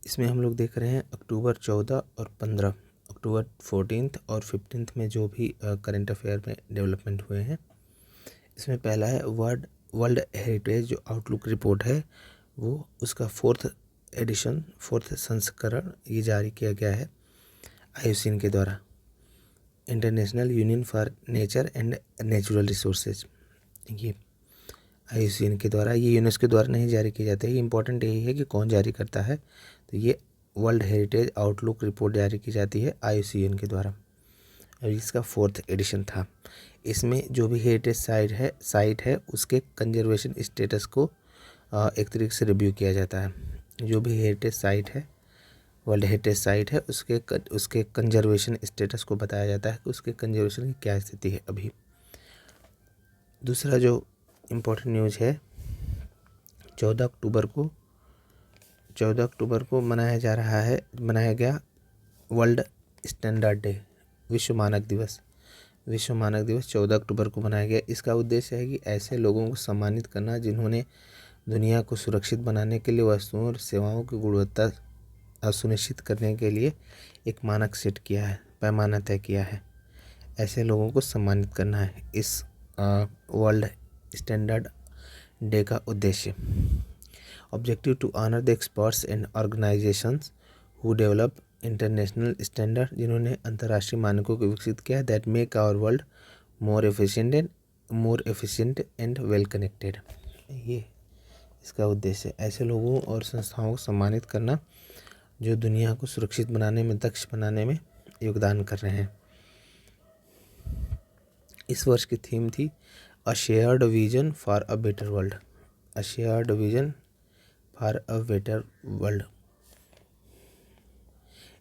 इसमें हम लोग देख रहे हैं अक्टूबर 14 और 15, अक्टूबर 14 और 15 में जो भी करंट अफेयर में डेवलपमेंट हुए हैं। इसमें पहला है वर्ल्ड हेरिटेज जो आउटलुक रिपोर्ट है, वो उसका फोर्थ संस्करण ये जारी किया गया है IUCN के द्वारा, international union for nature and natural resources. ये IUCN के द्वारा, ये यूनेस्को द्वारा नहीं जारी किया जाता है। ये इंपॉर्टेंट यही है कि कौन जारी करता है, तो ये वर्ल्ड हेरिटेज आउटलुक रिपोर्ट जारी की जाती है IUCN के द्वारा, और इसका 4th एडिशन था। इसमें जो भी हेरिटेज साइट है उसके कंजर्वेशन स्टेटस को एक तरीके से रिव्यू किया जाता है। जो भी हेरिटेज साइट है, वर्ल्ड हेरिटेज साइट है, उसके कंजर्वेशन स्टेटस को बताया जाता है कि उसके कंजर्वेशन की क्या स्थिति है अभी। दूसरा जो इम्पोर्टेंट न्यूज़ है, 14 अक्टूबर को मनाया गया वर्ल्ड स्टैंडर्ड डे, विश्व मानक दिवस 14 अक्टूबर को मनाया गया। इसका उद्देश्य है कि ऐसे लोगों को सम्मानित करना जिन्होंने दुनिया को सुरक्षित बनाने के लिए वस्तुओं और सेवाओं की गुणवत्ता सुनिश्चित करने के लिए एक मानक सेट किया है, पैमाना तय किया है। ऐसे लोगों को सम्मानित करना है इस वर्ल्ड स्टैंडर्ड डे का उद्देश्य। Objective to honour the experts and organisations who develop international standard, जिन्होंने अंतर्राष्ट्रीय मानकों को विकसित किया, that make our world more efficient and well connected. ये इसका उद्देश्य, ऐसे लोगों और संस्थाओं को सम्मानित करना जो दुनिया को सुरक्षित बनाने में, दक्ष बनाने में योगदान कर रहे हैं। इस वर्ष की थीम थी a shared vision for a better world, a shared vision for a better world.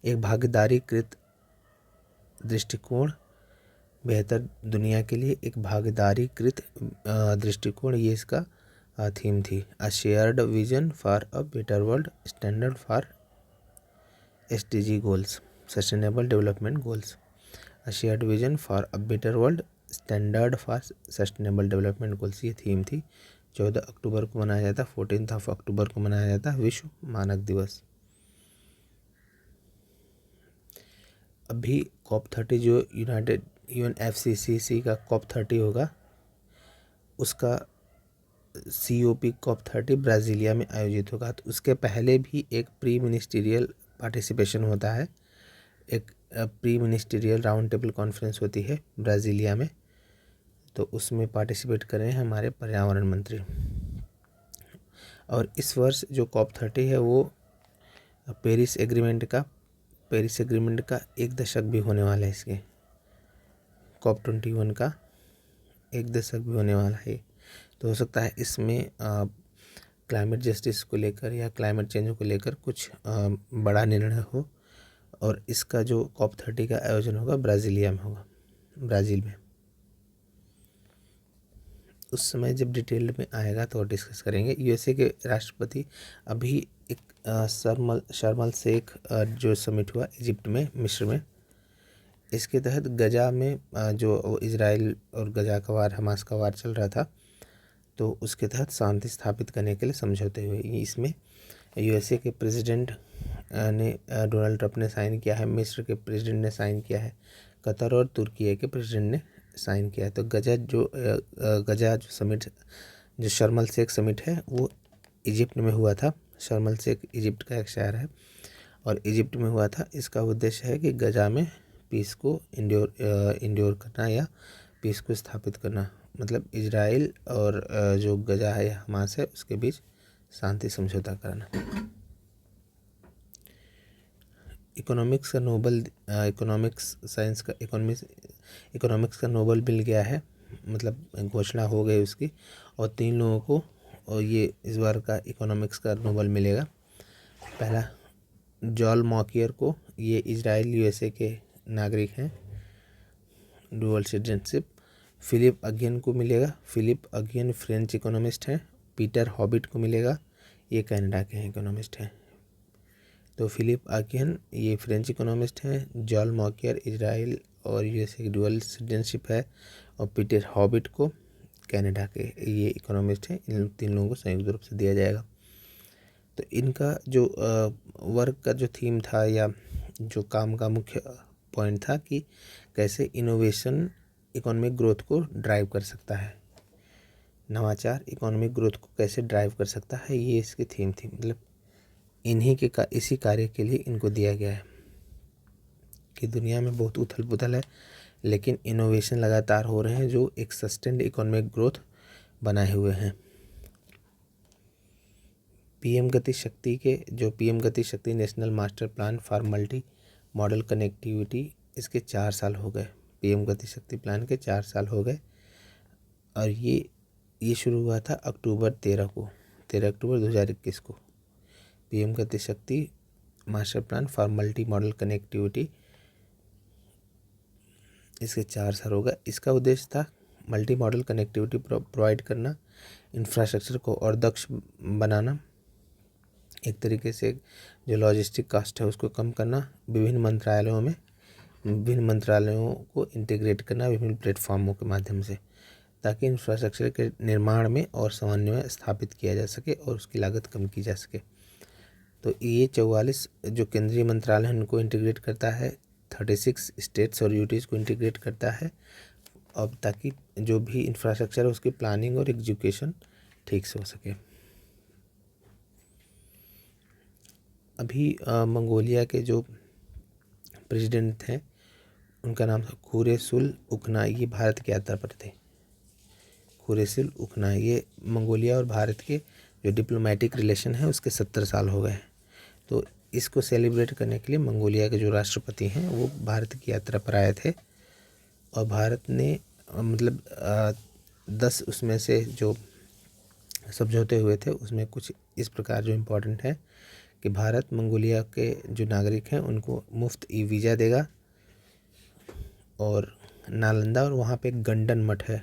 एक भागीदारीकृत दृष्टिकोण, बेहतर दुनिया के लिए एक भागीदारीकृत दृष्टिकोण, ये इसका थीम थी। A shared vision for a better world, standard for SDG goals, sustainable development goals. A shared vision for a better world, standard for sustainable development goals, ये थीम थी। 14 अक्टूबर को मनाया जाता, 14 अक्टूबर को मनाया जाता विश्व मानक दिवस। अभी COP30 जो UNFCCC का COP30 होगा, उसका COP30 ब्राज़ीलिया में आयोजित होगा। तो उसके पहले भी एक प्री मिनिस्टीरियल पार्टिसिपेशन होता है, एक pre ministerial round table conference होती है ब्राज़ीलिया में, तो उसमें पार्टिसिपेट कर रहे हैं हमारे पर्यावरण मंत्री। और इस वर्ष जो COP30 है वो पेरिस एग्रीमेंट का 1 दशक भी होने वाला है। इसके COP21 का 1 दशक भी होने वाला है। तो हो सकता है इसमें क्लाइमेट जस्टिस को लेकर या क्लाइमेट चेंज को लेकर कुछ बड़ा निर्णय हो, और इसका जो COP30 का आयोजन होगा ब्राज़ीलिया में होगा, ब्राज़ील में। उस समय जब डिटेल में आएगा तो डिस्कस करेंगे। USA के राष्ट्रपति अभी एक शर्म एल शेख जो समिट हुआ इजिप्ट में, मिस्र में, इसके तहत गजा में जो इजराइल और गजा का वार, हमास का वार चल रहा था, तो उसके तहत शांति स्थापित करने के लिए समझौते हुए। इसमें USA के प्रेसिडेंट ने, डोनाल्ड ट्रंप ने साइन किया है, मिस्र के प्रेसिडेंट ने साइन किया है, कतर और तुर्की के प्रेसिडेंट ने साइन किया है। तो गजा जो समिट, जो शर्म एल शेख समिट है, वो इजिप्ट में हुआ था। शर्म एल शेख इजिप्ट का एक शहर है और इजिप्ट में हुआ था। इसका उद्देश्य है कि गजा में पीस को इंड्योर करना या पीस को स्थापित करना, मतलब इजराइल और जो गजा है या हमास है उसके बीच शांति समझौता कराना। इकोनॉमिक्स का नोबल मिल गया है, मतलब घोषणा हो गई उसकी, और 3 लोगों को और ये इस बार का इकोनॉमिक्स का नोबल मिलेगा। पहला जॉल मॉकियर को, ये इजराइल USA के नागरिक हैं, डुअल सिटीजनशिप। फिलिप अगियन को मिलेगा, फिलिप अगियन फ्रेंच इकोनॉमिस्ट हैं। पीटर हॉबिट को मिलेगा, ये कनाडा के हैं इकोनॉमिस्ट हैं। तो फिलिप अगियन ये फ्रेंच इकोनॉमिस्ट हैं, जॉल मॉकियर इजराइल और USA की डुअल सिटीजनशिप है, और पीटर हॉबिट को कनाडा के ये इकोनॉमिस्ट हैं। इन 3 लोगों को संयुक्त रूप से दिया जाएगा। तो इनका जो वर्क का जो थीम था या जो काम का मुख्य पॉइंट था कि कैसे इनोवेशन इकोनॉमिक ग्रोथ को ड्राइव कर सकता है, नवाचार इकोनॉमिक ग्रोथ को कैसे ड्राइव कर सकता है, ये इसकी थीम थी। मतलब इन्हीं के इसी कार्य के लिए इनको दिया गया है कि दुनिया में बहुत उथल पुथल है, लेकिन इनोवेशन लगातार हो रहे हैं जो एक सस्टेन्ड इकोनॉमिक ग्रोथ बनाए हुए हैं। पीएम गति शक्ति national master plan for multi modal connectivity, इसके 4 साल हो गए। पीएम गति शक्ति प्लान के 4 साल हो गए और ये शुरू हुआ था अक्टूबर 13 अक्टूबर 2021 को। पीएम गति शक्ति master plan for multi modal connectivity, इसके 4 साल हो गए। इसका उद्देश्य था मल्टी मॉडल कनेक्टिविटी प्रोवाइड करना, इंफ्रास्ट्रक्चर को और दक्ष बनाना, एक तरीके से जो लॉजिस्टिक कास्ट है उसको कम करना, विभिन्न मंत्रालयों को इंटीग्रेट करना विभिन्न प्लेटफॉर्मों के माध्यम से, ताकि इंफ्रास्ट्रक्चर के निर्माण में और समन्वय स्थापित किया जा सके और उसकी लागत कम की जा सके। तो ये 44 जो केंद्रीय मंत्रालय हैं उनको इंटीग्रेट करता है, 36 स्टेट्स और यूटीज़ को इंटीग्रेट करता है, अब ताकि जो भी इंफ्रास्ट्रक्चर है उसकी प्लानिंग और एग्जीक्यूशन ठीक से हो सके। अभी मंगोलिया के जो प्रेसिडेंट थे उनका नाम था खुरेसुल-उखना, ये भारत की यात्रा पर थे। खुरेसुल-उखना, ये मंगोलिया और भारत के जो डिप्लोमेटिक रिलेशन है उसके 70 साल हो गए। तो इसको सेलिब्रेट करने के लिए मंगोलिया के जो राष्ट्रपति हैं वो भारत की यात्रा पर आए थे और भारत ने मतलब 10 उसमें से जो समझौते हुए थे उसमें कुछ इस प्रकार जो इम्पोर्टेंट है कि भारत मंगोलिया के जो नागरिक हैं उनको मुफ्त ई वीज़ा देगा और नालंदा और वहाँ पे एक गंडन मठ है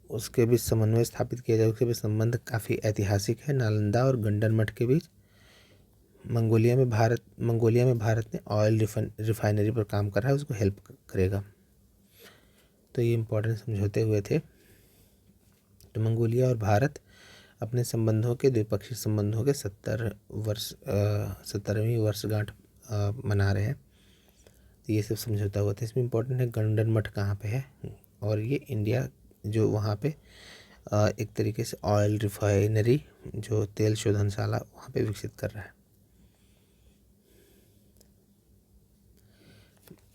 उसके बीच समन्वय स्थापित किया जाए। उसके बीच संबंध काफ़ी ऐतिहासिक है, नालंदा और गंडन मठ के बीच। मंगोलिया में भारत ने ऑयल रिफाइनरी पर काम कर रहा है, उसको हेल्प करेगा। तो ये इम्पोर्टेंट समझौते हुए थे। तो मंगोलिया और भारत अपने संबंधों के द्विपक्षीय संबंधों के 70वीं वर्षगांठ मना रहे हैं। तो ये सब समझौता हुआ था। इसमें इम्पोर्टेंट है गंडन मठ कहाँ पे है, और ये इंडिया जो वहाँ पे एक तरीके से ऑयल रिफाइनरी जो तेल शोधनशाला वहाँ पे विकसित कर रहा है।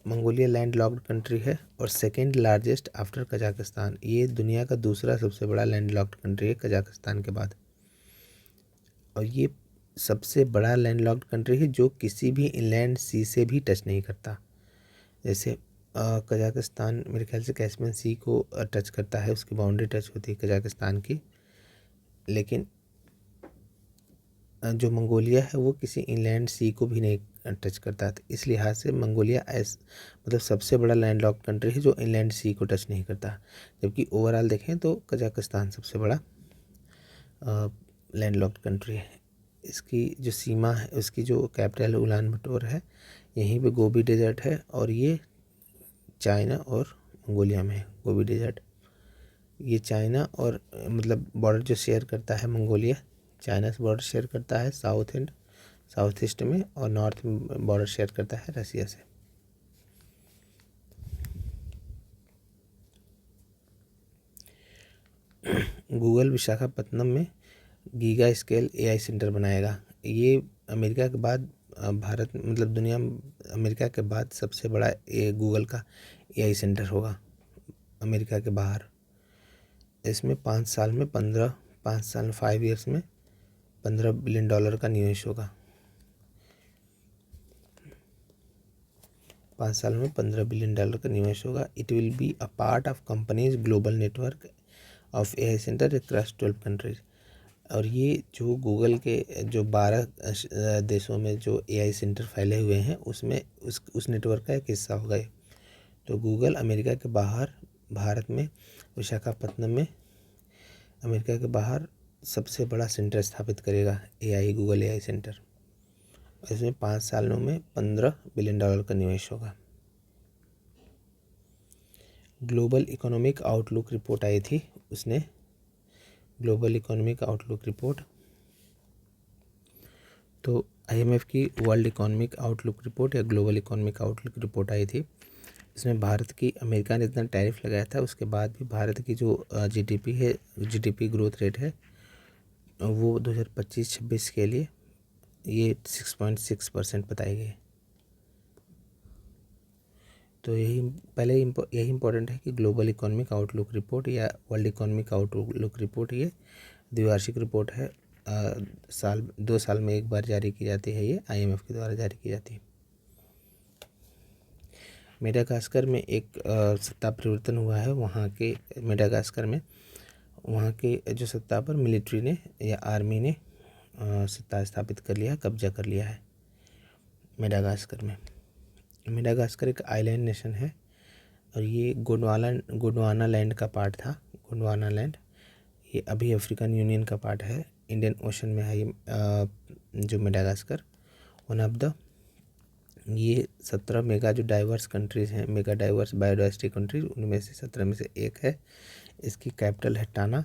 मंगोलिया लैंड लॉक्ड कंट्री है और सेकेंड लार्जेस्ट आफ्टर कजाकिस्तान। ये दुनिया का दूसरा सबसे बड़ा लैंड लॉक्ड कंट्री है कजाकिस्तान के बाद, और ये सबसे बड़ा लैंड लॉक्ड कंट्री है जो किसी भी इनलैंड सी से भी टच नहीं करता। जैसे कजाकिस्तान मेरे ख्याल से कैस्पियन सी को टच करता है, उसकी बाउंड्री टच होती है कजाकिस्तान की, लेकिन जो मंगोलिया है वो किसी इनलैंड सी को भी नहीं टच करता। तो इस लिहाज से मंगोलिया मतलब सबसे बड़ा लैंड लॉक्ड कंट्री है जो इनलैंड सी को टच नहीं करता, जबकि ओवरऑल देखें तो कजाकिस्तान सबसे बड़ा लैंड लॉक्ड कंट्री है। इसकी जो सीमा है, उसकी जो कैपिटल उलान बटोर है, यहीं पे गोबी डेजर्ट है और ये चाइना और मंगोलिया में है गोबी डेजर्ट। ये चाइना और मतलब बॉर्डर जो शेयर करता है मंगोलिया, चाइना से बॉर्डर शेयर करता है साउथ ईस्ट में, और नॉर्थ में बॉर्डर शेयर करता है रसिया से। गूगल विशाखापत्तनम में गीगा स्केल एआई सेंटर बनाएगा। ये अमेरिका के बाद भारत मतलब दुनिया में अमेरिका के बाद सबसे बड़ा गूगल का एआई सेंटर होगा अमेरिका के बाहर। इसमें 5 साल में 5 ईयर्स में $15 बिलियन का निवेश होगा। 5 साल में $15 बिलियन का निवेश होगा। It will be a part of companies global network of AI centre across 12 countries. और ये जो गूगल के जो 12 देशों में जो एआई सेंटर फैले हुए हैं उसमें उस नेटवर्क का एक हिस्सा होगा ये। तो गूगल अमेरिका के बाहर भारत में विशाखापत्तनम में अमेरिका के बाहर सबसे बड़ा सेंटर स्थापित करेगा गूगल एआई सेंटर। इसमें 5 सालों में $15 बिलियन का निवेश होगा। ग्लोबल इकोनॉमिक आउटलुक रिपोर्ट आई थी, उसने ग्लोबल इकोनॉमिक आउटलुक रिपोर्ट। तो IMF की वर्ल्ड इकोनॉमिक आउटलुक रिपोर्ट या ग्लोबल इकोनॉमिक आउटलुक रिपोर्ट आई थी। इसमें भारत की, अमेरिका ने इतना टैरिफ लगाया था, उसके बाद भी भारत की जो GDP है, GDP ग्रोथ रेट है, वो 2025-26 के लिए ये 6.6% बताई गई। तो यही इम्पोर्टेंट है कि ग्लोबल इकोनॉमिक आउटलुक रिपोर्ट या वर्ल्ड इकोनॉमिक आउटलुक रिपोर्ट ये द्विवार्षिक रिपोर्ट है। 2 साल में एक बार जारी की जाती है, ये IMF के द्वारा जारी की जाती है। मेडागास्कर में एक सत्ता परिवर्तन हुआ है। वहाँ के मेडागास्कर में वहाँ के जो सत्ता पर मिलिट्री ने या आर्मी ने सत्ता स्थापित कर लिया, कब्जा कर लिया है मेडागास्कर में। मेडागास्कर एक आइलैंड नेशन है और ये गोंडवाना लैंड का पार्ट था। गोंडवाना लैंड ये अभी अफ्रीकन यूनियन का पार्ट है। इंडियन ओशन में है ये जो मेडागास्कर। वन ऑफ द ये 17 मेगा जो डाइवर्स कंट्रीज़ हैं, मेगा डाइवर्स बायोडाइवर्सिटी कंट्रीज, उनमें से 17 में से एक है। इसकी कैपिटल है टाना,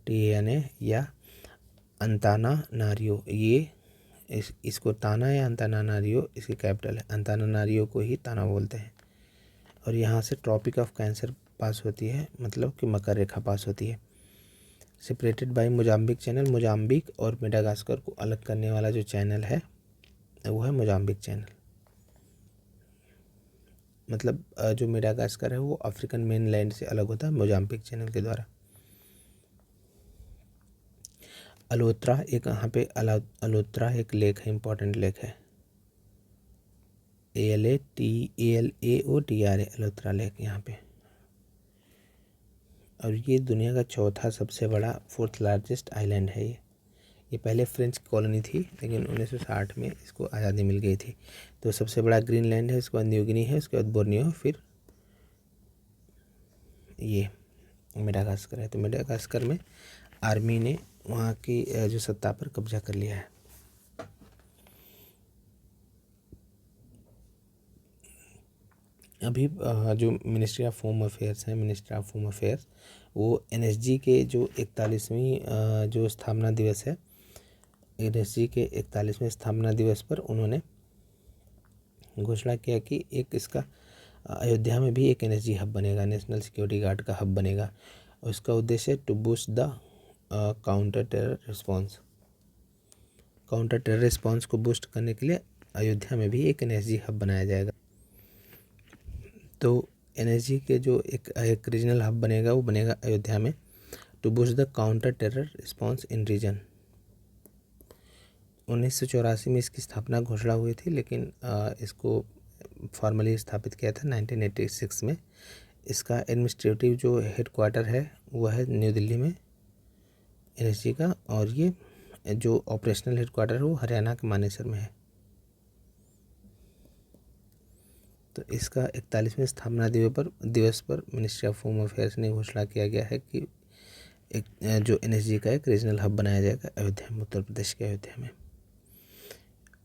TANA या अंतानानारियो। ये इसको ताना या अंतानानारियो इसकी कैपिटल है। अंतानानारियो को ही ताना बोलते हैं। और यहाँ से ट्रॉपिक ऑफ कैंसर पास होती है, मतलब कि मकर रेखा पास होती है। Separated by Mozambique channel. Mozambique और मेडागास्कर को अलग करने वाला जो चैनल है वो है मोजाम्बिक चैनल। मतलब जो मेडागास्कर है वो अफ्रीकन मेनलैंड से अलग होता है मोजाम्बिक चैनल के द्वारा। अलोत्रा एक यहाँ पे अलोत्रा एक लेक है, इम्पोर्टेंट लेक है। ALAOTRA अलोत्रा लेक यहाँ पे। और ये दुनिया का चौथा सबसे बड़ा, 4th लार्जेस्ट आइलैंड है ये पहले फ्रेंच कॉलोनी थी, लेकिन 1960 में इसको आज़ादी मिल गई थी। तो सबसे बड़ा ग्रीनलैंड है, उसके बाद न्यूगिनी है, उसके बाद बोर्नियो, फिर ये मेडागास्कर है। तो मेडागास्कर में आर्मी ने वहाँ की जो सत्ता पर कब्जा कर लिया है। अभी जो मिनिस्ट्री ऑफ होम अफेयर्स है, मिनिस्ट्री ऑफ होम अफेयर्स, वो NSG के जो 41वीं जो स्थापना दिवस है, NSG के 41वें स्थापना दिवस पर उन्होंने घोषणा किया कि एक इसका अयोध्या में भी एक NSG हब बनेगा, नेशनल सिक्योरिटी गार्ड का हब बनेगा। और इसका उद्देश्य to boost the counter terror response. Counter terror response को बूस्ट करने के लिए अयोध्या में भी एक NSG हब बनाया जाएगा। तो NSG के जो एक रीजनल हब बनेगा वो बनेगा अयोध्या में, to boost the counter terror response in region. 1984 में इसकी स्थापना घोषणा हुई थी, लेकिन इसको फॉर्मली स्थापित किया था 1986 में। इसका एडमिनिस्ट्रेटिव जो हेडक्वार्टर है वो है न्यू दिल्ली में NSG का, और ये जो ऑपरेशनल हेडक्वार्टर है वो हरियाणा के मानेसर में है। तो इसका 41वें स्थापना दिवस पर मिनिस्ट्री ऑफ होम अफेयर्स ने घोषणा किया गया है कि एक जो NSG का एक रीजनल हब बनाया जाएगा अयोध्या में, उत्तर प्रदेश के अयोध्या में।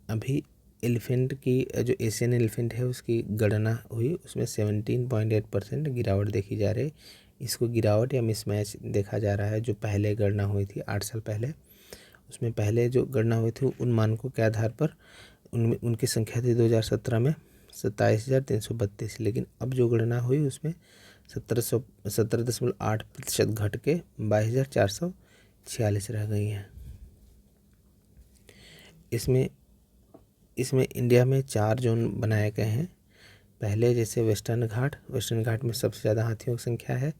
अभी एलिफेंट की जो एशियन एलिफेंट है उसकी गणना हुई, उसमें 17.8% गिरावट देखी जा रही है। इसको गिरावट या मिसमैच देखा जा रहा है। जो पहले गणना हुई थी 8 साल पहले, उसमें पहले जो गणना हुई थी उन मानकों के आधार पर उनकी संख्या थी 2017 में 27,332, लेकिन अब जो गणना हुई उसमें 17.8% घट के 22,446 रह गई हैं। इसमें इंडिया में 4 जोन बनाए गए हैं। पहले जैसे वेस्टर्न घाट में सबसे ज़्यादा हाथियों की संख्या है।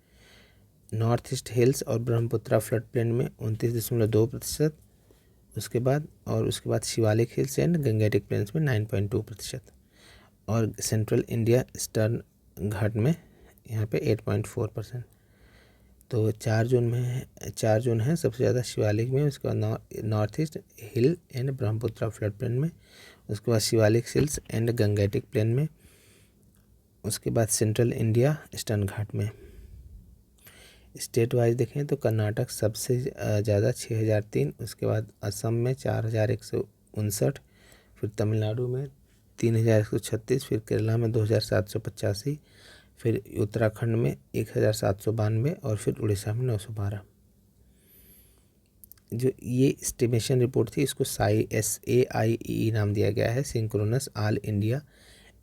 नॉर्थ ईस्ट हिल्स और ब्रह्मपुत्रा फ्लड प्लेन में 29.2%। उसके बाद Shivalik hills and Gangetic planes में 9.2%। और सेंट्रल इंडिया ईस्टर्न घाट में यहाँ पे 8.4%। तो 4 जोन हैं। सबसे ज़्यादा शिवालिक में, उसके बाद north east hill and Brahmaputra flood plain में, उसके बाद Shivalik hills and Gangetic plain में, उसके बाद सेंट्रल इंडिया ईस्टर्न घाट में। स्टेट वाइज देखें तो कर्नाटक सबसे ज़्यादा 6,003, उसके बाद असम में 4,159, फिर तमिलनाडु में 3,136, फिर केरला में 2,785, फिर उत्तराखंड में 1,792 और फिर उड़ीसा में 912। जो ये एस्टिमेशन रिपोर्ट थी इसको SAIEE नाम दिया गया है, synchronous all India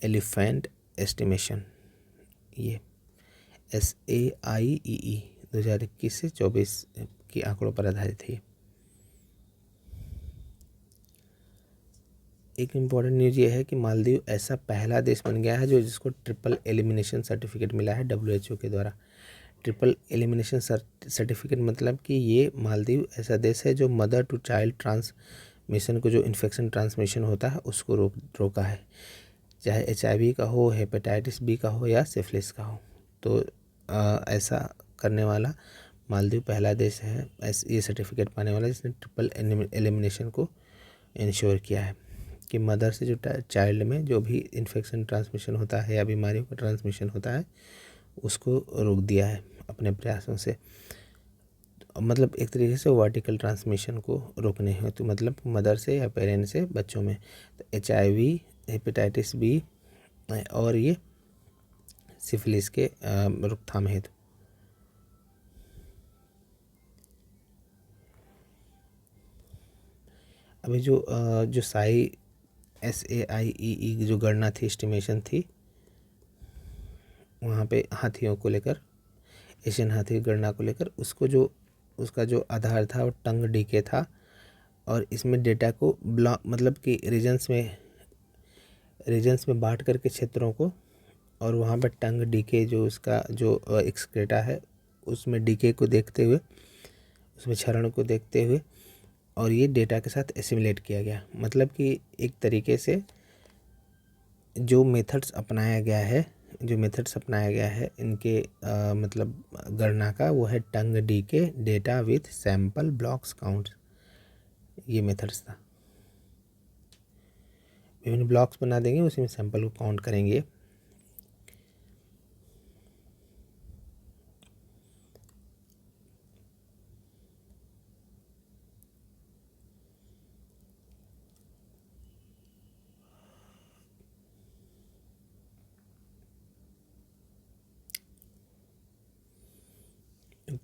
elephant estimation. ये SAIEE 2021 से 24 के आंकड़ों पर आधारित है। एक इम्पॉर्टेंट न्यूज़ ये है कि मालदीव ऐसा पहला देश बन गया है जिसको ट्रिपल एलिमिनेशन सर्टिफिकेट मिला है WHO के द्वारा। ट्रिपल एलिमिनेशन सर्टिफिकेट मतलब कि ये मालदीव ऐसा देश है जो मदर टू चाइल्ड ट्रांसमिशन को, जो इन्फेक्शन ट्रांसमिशन होता है उसको रोका है, चाहे HIV का हो, हेपेटाइटिस B का हो या सिफिलिस का हो। तो ऐसा करने वाला मालदीव पहला देश है ये सर्टिफिकेट पाने वाला जिसने ट्रिपल एलिमिनेशन को इंश्योर किया है कि मदर से जो चाइल्ड में जो भी इन्फेक्शन ट्रांसमिशन होता है या बीमारियों का ट्रांसमिशन होता है उसको रोक दिया है अपने प्रयासों से। मतलब एक तरीके से वर्टिकल ट्रांसमिशन को रोकने हैं, तो मतलब मदर से या पेरेंट से बच्चों में। तो HIV, हेपेटाइटिस B और ये सिफिलिस के रोकथाम हेतु। अभी जो SAIEE की जो गणना थी, एस्टिमेशन थी, वहाँ पे हाथियों को लेकर, एशियन हाथी की गणना को लेकर उसका जो आधार था वो टंग डीके था। और इसमें डेटा को ब्लॉक मतलब कि रीजन्स में बांट करके क्षेत्रों को, और वहाँ पर टंग डीके जो उसका जो एक्सक्रेटा है उसमें डीके को देखते हुए, उसमें क्षरण को देखते हुए और ये डेटा के साथ एसिमुलेट किया गया। मतलब कि एक तरीके से जो मेथड्स अपनाया गया है इनके मतलब गणना का, वो है टंग डीके data with sample blocks count. ये मेथड्स था, विभिन्न ब्लॉक्स बना देंगे, उसी में सैंपल को काउंट करेंगे।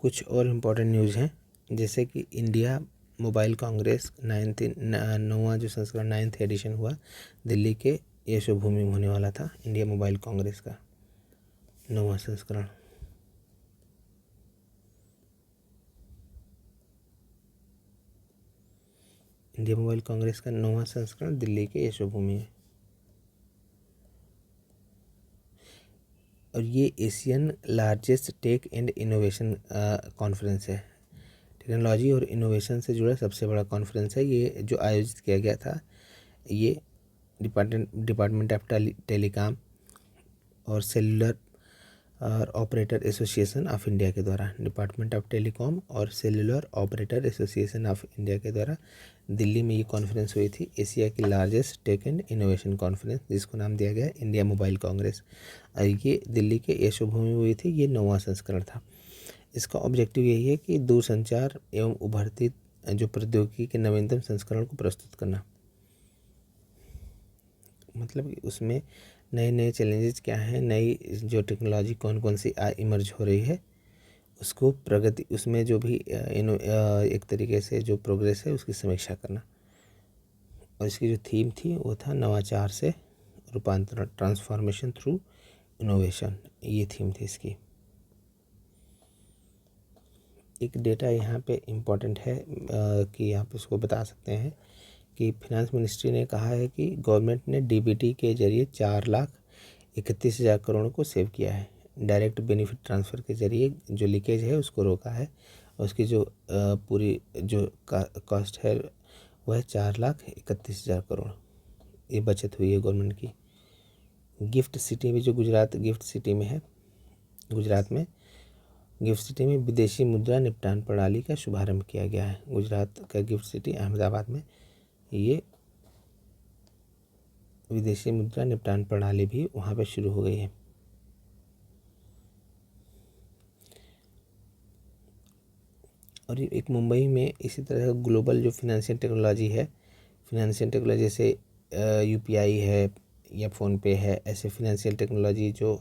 कुछ और इम्पोर्टेंट न्यूज़ हैं, जैसे कि इंडिया मोबाइल कांग्रेस 9वां जो संस्करण 9th एडिशन हुआ दिल्ली के यशोभूमि में होने वाला था। इंडिया मोबाइल कांग्रेस का 9वां संस्करण। इंडिया मोबाइल कांग्रेस का 9वां संस्करण दिल्ली के यशोभूमि में। और ये Asian largest tech and innovation conference है। टेक्नोलॉजी और इनोवेशन से जुड़ा सबसे बड़ा कॉन्फ्रेंस है ये, जो आयोजित किया गया था। ये डिपार्टमेंट ऑफ टेलीकॉम और सेलुलर और ऑपरेटर एसोसिएशन ऑफ इंडिया के द्वारा, डिपार्टमेंट ऑफ टेलीकॉम और cellular operator association of India के द्वारा दिल्ली में ये कॉन्फ्रेंस हुई थी, एशिया की largest tech and innovation conference, जिसको नाम दिया गया इंडिया मोबाइल कांग्रेस। ये दिल्ली के यशोभूमि में हुई थी। ये 9वां संस्करण था। इसका ऑब्जेक्टिव यही है कि दूरसंचार एवं उभरती जो प्रौद्योगिकी के नवीनतम संस्करण को प्रस्तुत करना। मतलब उसमें नए नए चैलेंजेस क्या हैं, नई जो टेक्नोलॉजी कौन कौन सी इमर्ज हो रही है, उसको प्रगति, उसमें जो भी एक तरीके से जो प्रोग्रेस है उसकी समीक्षा करना। और इसकी जो थीम थी वो था नवाचार से रूपांतरण, ट्रांसफॉर्मेशन थ्रू इनोवेशन। ये थीम थी इसकी। एक डेटा यहाँ पे इम्पॉर्टेंट है कि यहाँ पे उसको बता सकते हैं कि फिनांस मिनिस्ट्री ने कहा है कि गवर्नमेंट ने DBT के जरिए 4,31,000 करोड़ को सेव किया है। डायरेक्ट बेनिफिट ट्रांसफ़र के जरिए जो लीकेज है उसको रोका है, और उसकी जो पूरी जो कॉस्ट है वह 4,31,000 करोड़ ये बचत हुई है गवर्नमेंट की। गिफ्ट सिटी में, जो गुजरात गिफ्ट सिटी में है, गुजरात में गिफ्ट सिटी में विदेशी मुद्रा निपटान प्रणाली का शुभारंभ किया गया है। गुजरात का गिफ्ट सिटी अहमदाबाद में ये विदेशी मुद्रा निपटान प्रणाली भी वहाँ पे शुरू हो गई है। और एक मुंबई में इसी तरह ग्लोबल जो फिनेंशियल टेक्नोलॉजी है, फिनेंशियल टेक्नोलॉजी जैसे UPI है या फ़ोनपे है, ऐसे फिनेंशियल टेक्नोलॉजी जो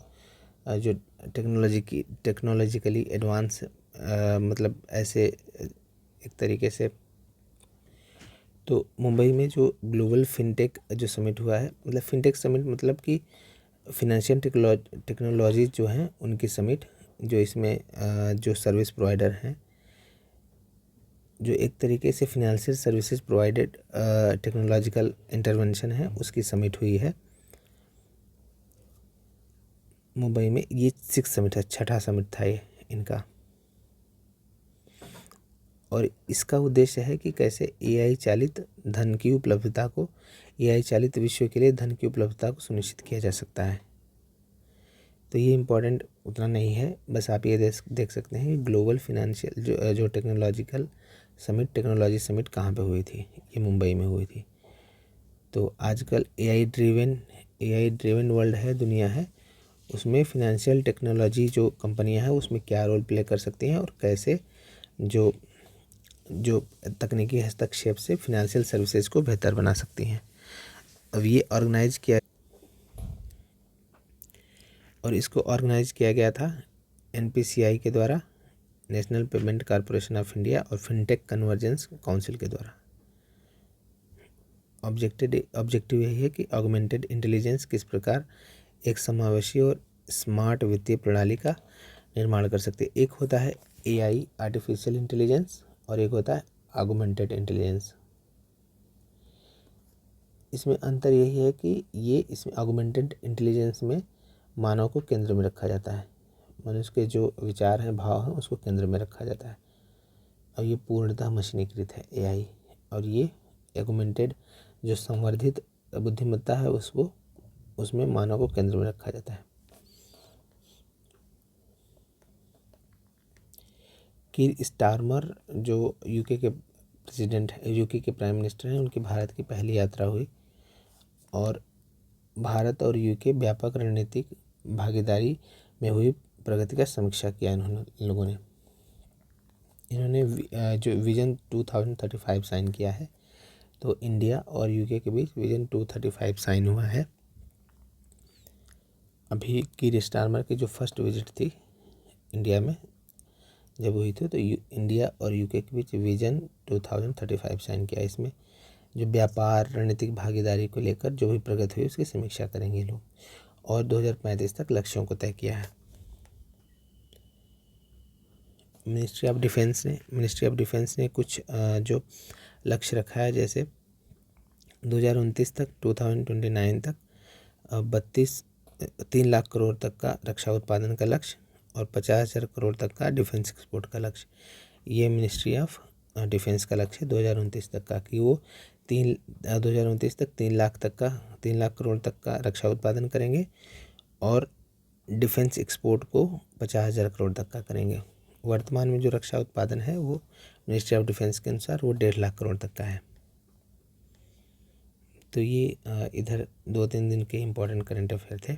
टेक्नोलॉजिकली एडवांस मतलब ऐसे एक तरीके से तो मुंबई में जो ग्लोबल फिनटेक जो समिट हुआ है, मतलब फिनटेक समिट मतलब कि फिनेंशियल टेक्नोलॉजी जो हैं उनकी समिट, जो इसमें जो सर्विस प्रोवाइडर हैं, जो एक तरीके से financial services provided technological intervention है, उसकी समिट हुई है मुंबई में। ये 6 समिट है, 6ठा समिट था ये इनका। और इसका उद्देश्य है कि कैसे एआई चालित धन की उपलब्धता को, एआई चालित विश्व के लिए धन की उपलब्धता को सुनिश्चित किया जा सकता है। तो ये इम्पोर्टेंट उतना नहीं है, बस आप ये देख सकते हैं कि ग्लोबल फिनेंशियल जो टेक्नोलॉजिकल समिट, टेक्नोलॉजी समिट कहाँ पे हुई थी, ये मुंबई में हुई थी। तो आजकल एआई ड्रिवन वर्ल्ड है, दुनिया है, उसमें फिनेंशियल टेक्नोलॉजी जो कंपनियां हैं उसमें क्या रोल प्ले कर सकती हैं और कैसे जो तकनीकी हस्तक्षेप से फिनेंशियल सर्विसेज को बेहतर बना सकती हैं। अब ये ऑर्गेनाइज किया, और इसको ऑर्गेनाइज किया गया था एनपीसीआई के द्वारा, national payment corporation of India, और फिनटेक कन्वर्जेंस काउंसिल के द्वारा। ऑब्जेक्टिव यही है कि ऑगमेंटेड इंटेलिजेंस किस प्रकार एक समावेशी और स्मार्ट वित्तीय प्रणाली का निर्माण कर सकते हैं। एक होता है एआई आर्टिफिशियल इंटेलिजेंस और एक होता है ऑगमेंटेड इंटेलिजेंस। इसमें अंतर यही है कि ये इसमें ऑगमेंटेड इंटेलिजेंस में मानव को केंद्र में रखा जाता है, मनुष्य के जो विचार हैं, भाव हैं, उसको केंद्र में रखा जाता है। और ये पूर्णतः मशीनीकृत है एआई। और ये ऑगमेंटेड जो संवर्धित बुद्धिमत्ता है उसमें मानव को केंद्र में रखा जाता है। कीर स्टारमर जो यूके के प्रेसिडेंट है, यूके के प्राइम मिनिस्टर हैं, उनकी भारत की पहली यात्रा हुई और भारत और यूके व्यापक रणनीतिक भागीदारी में हुई प्रगति का समीक्षा किया इन लोगों ने। इन्होंने जो विजन 2035 साइन किया है, तो इंडिया और यूके के बीच विजन 235 साइन हुआ है। अभी कीर स्टारमर की जो फर्स्ट विजिट थी इंडिया में जब हुई थी, तो इंडिया और यूके के बीच विजन 2035 साइन किया। इसमें जो व्यापार रणनीतिक भागीदारी को लेकर जो भी प्रगति हुई उसकी समीक्षा करेंगे लोग, और 2035 तक लक्ष्यों को तय किया है। मिनिस्ट्री ऑफ डिफेंस ने कुछ जो लक्ष्य रखा है, जैसे 2029 तक 2029 तक 3 लाख करोड़ तक का रक्षा उत्पादन का लक्ष्य और 50,000 करोड़ तक का डिफेंस एक्सपोर्ट का लक्ष्य। ये मिनिस्ट्री ऑफ डिफेंस का लक्ष्य है 2029 तक का, कि वो 2029 तक 3 लाख करोड़ तक का रक्षा उत्पादन करेंगे और डिफेंस एक्सपोर्ट को 50,000 करोड़ तक का करेंगे। वर्तमान में जो रक्षा उत्पादन है वो मिनिस्ट्री ऑफ डिफेंस के अनुसार वो 1.5 लाख करोड़ तक का है। तो ये इधर 2-3 दिन के इम्पोर्टेंट करंट अफेयर थे।